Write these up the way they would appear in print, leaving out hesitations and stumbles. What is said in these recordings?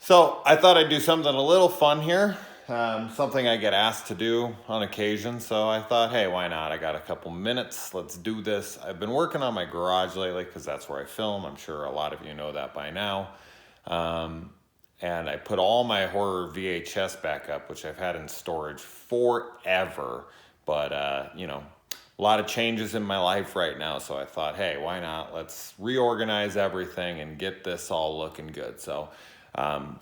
So I thought I'd do something a little fun here, something I get asked to do on occasion. So I thought, hey, why not? I got a couple minutes. Let's do this. I've been working on my garage lately because that's where I film. I'm sure a lot of you know that by now. Um, and I put all my horror VHS back up, which I've had in storage forever. But, a lot of changes in my life right now. So I thought, hey, why not? Let's reorganize everything and get this all looking good. So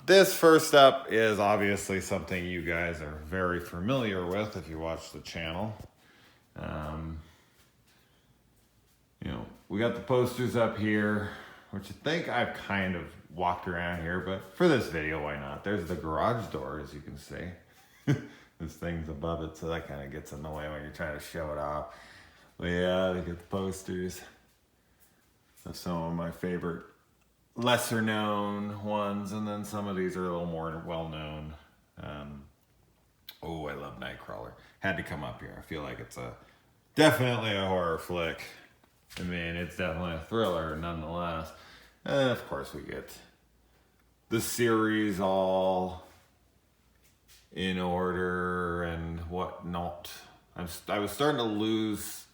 this first up is obviously something you guys are very familiar with if you watch the channel. We got the posters up here, which I think I've kind of walked around here, but for this video, why not? There's the garage door, as you can see. This thing's above it, so that kind of gets in the way when you're trying to show it off. But yeah, they get the posters of some of my favorite lesser known ones, and then some of these are a little more well known. I love Nightcrawler. Had to come up here. I feel like it's definitely a horror flick. I mean, it's definitely a thriller nonetheless. And of course we get the series all in order and whatnot. I was starting to lose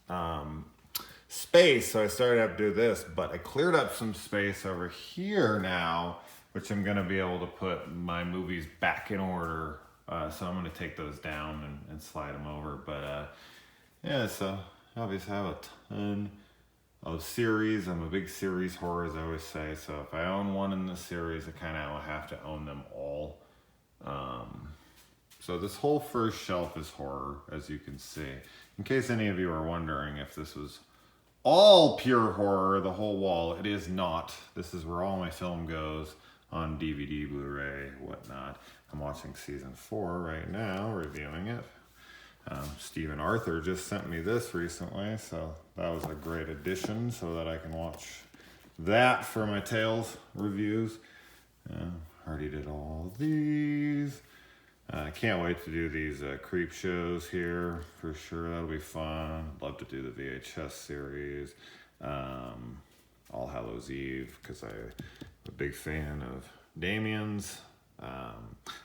space, so I started to have to do this, but I cleared up some space over here now, which I'm going to be able to put my movies back in order. So I'm going to take those down and slide them over. But so obviously I have a ton of series. I'm a big series horror, as I always say. So if I own one in the series, I kind of have to own them all. So this whole first shelf is horror, as you can see. In case any of you are wondering if this was all pure horror, the whole wall, it is not. This is where all my film goes on DVD, Blu-ray, whatnot. I'm watching season 4 right now, reviewing it. Stephen Arthur just sent me this recently, so that was a great addition so that I can watch that for my Tales reviews. Already did all these. I can't wait to do these creep shows here for sure. That'll be fun. Love to do the VHS series. All Hallows Eve, because I'm a big fan of Damien's.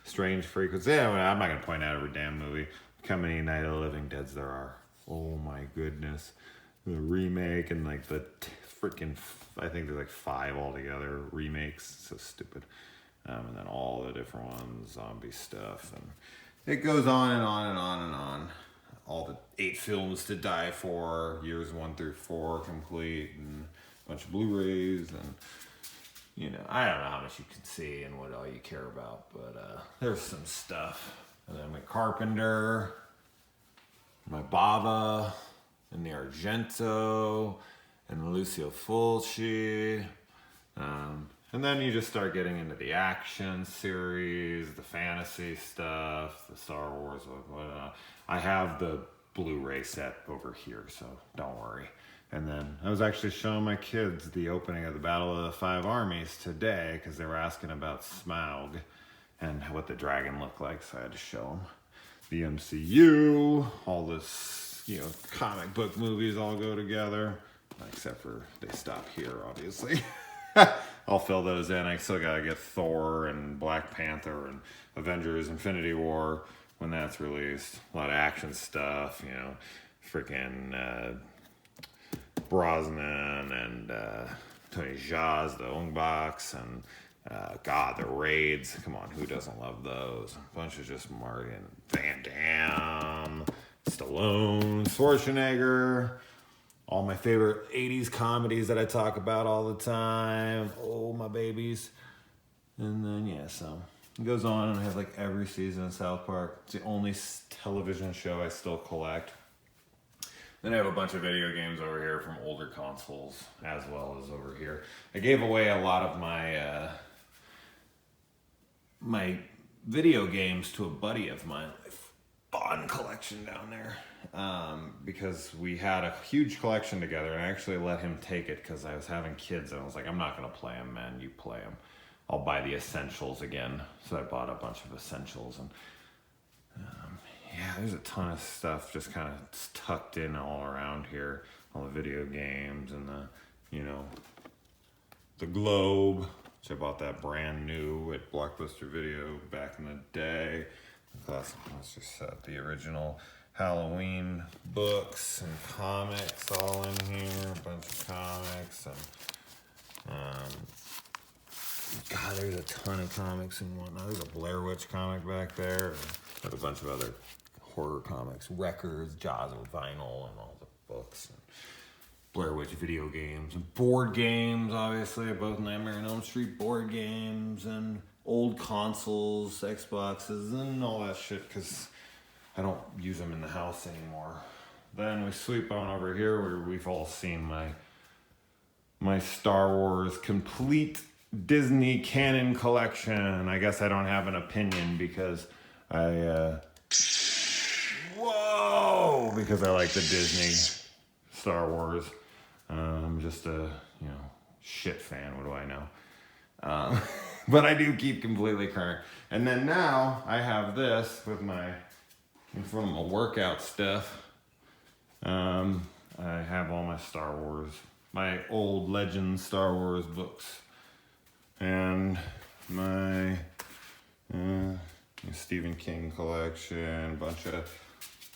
Strange Frequency. Yeah, I'm not going to point out every damn movie. How many Night of the Living Deads there are. Oh my goodness. The remake and like the freaking, I think there's like 5 altogether remakes. So stupid. And then all the different ones, zombie stuff, and it goes on and on and on and on. All the 8 films to die for, years 1 through 4 complete, and a bunch of Blu-rays, and I don't know how much you can see and what all you care about, but there's some stuff. And then my Carpenter, my Bava, and the Argento, and Lucio Fulci. And then you just start getting into the action series, the fantasy stuff, the Star Wars, whatnot. I have the Blu-ray set over here, so don't worry. And then I was actually showing my kids the opening of the Battle of the Five Armies today because they were asking about Smaug and what the dragon looked like, so I had to show them. The MCU, all this, comic book movies all go together, except for they stop here, obviously. I'll fill those in. I still gotta get Thor and Black Panther and Avengers Infinity War when that's released. A lot of action stuff, freaking Brosnan and Tony Jaa, the Ong Baks, and the Raids. Come on, who doesn't love those? A bunch of just Martin, Van Damme, Stallone, Schwarzenegger. All my favorite 80s comedies that I talk about all the time. Oh, my babies. And then, so it goes on, and I have like every season of South Park. It's the only television show I still collect. Then I have a bunch of video games over here from older consoles, as well as over here. I gave away a lot of my my video games to a buddy of mine. Fun collection down there. Because we had a huge collection together, and I actually let him take it because I was having kids, and I was like, I'm not going to play them, man. You play them. I'll buy the essentials again. So I bought a bunch of essentials, and there's a ton of stuff just kind of tucked in all around here. All the video games and the, the globe, which I bought that brand new at Blockbuster Video back in the day. Classic Monster set, the original Halloween books and comics all in here, a bunch of comics, and God, there's a ton of comics and whatnot. There's a Blair Witch comic back there, and a bunch of other horror comics, records, Jaws and vinyl, and all the books, and Blair Witch video games, and board games, obviously, both Nightmare on Elm Street board games, and old consoles, Xboxes, and all that shit, because I don't use them in the house anymore. Then we sweep on over here where we've all seen my Star Wars complete Disney canon collection. I guess I don't have an opinion because because I like the Disney Star Wars. I'm just a, shit fan. What do I know? But I do keep completely current. And then now I have this with in front of my workout stuff. I have all my Star Wars, my old Legends Star Wars books, and my Stephen King collection, a bunch of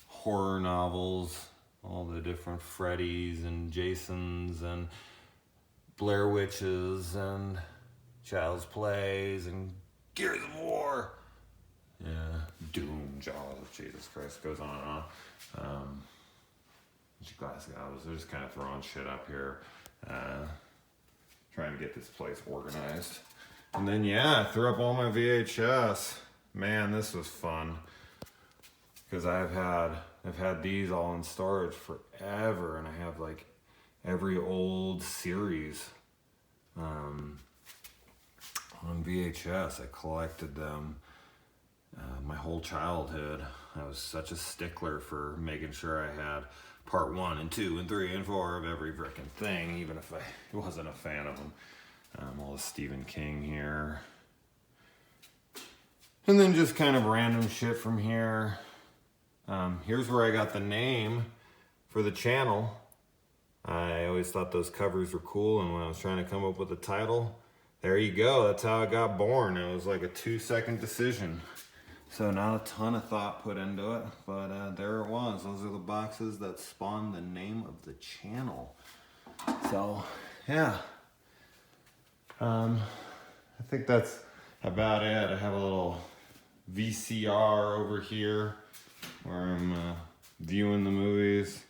horror novels, all the different Freddys and Jasons and Blair Witches and Child's Plays and Gears of War. Yeah, Doom, Jaws, Jesus Christ, goes on and on. Classic albums. They're just kind of throwing shit up here, trying to get this place organized. And then I threw up all my VHS. Man, this was fun because I've had these all in storage forever, and I have like every old series on VHS. I collected them my whole childhood. I was such a stickler for making sure I had part 1 and 2 and 3 and 4 of every frickin' thing, even if I wasn't a fan of them. All the Stephen King here. And then just kind of random shit from here. Here's where I got the name for the channel. I always thought those covers were cool, and when I was trying to come up with a title, there you go. That's how it got born. It was like a 2-second decision. So not a ton of thought put into it, but there it was. Those are the boxes that spawned the name of the channel. So, yeah. I think that's about it. I have a little VCR over here where I'm viewing the movies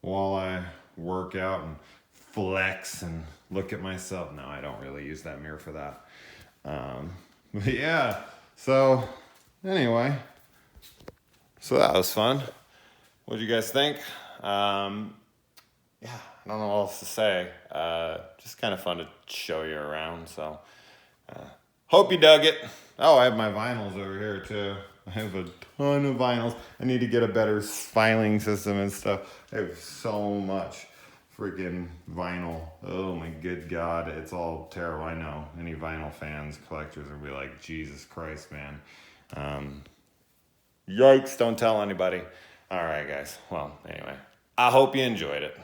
while I work out and flex and look at myself. No, I don't really use that mirror for that. But yeah, so anyway, so that was fun. What do you guys think? Yeah, I don't know what else to say. Just kind of fun to show you around. So, hope you dug it. Oh, I have my vinyls over here too. I have a ton of vinyls. I need to get a better filing system and stuff. I have so much freaking vinyl. Oh my good God, it's all terrible. I know any vinyl fans, collectors will be like, Jesus Christ, man. Yikes, don't tell anybody. All right, guys. Well, anyway, I hope you enjoyed it.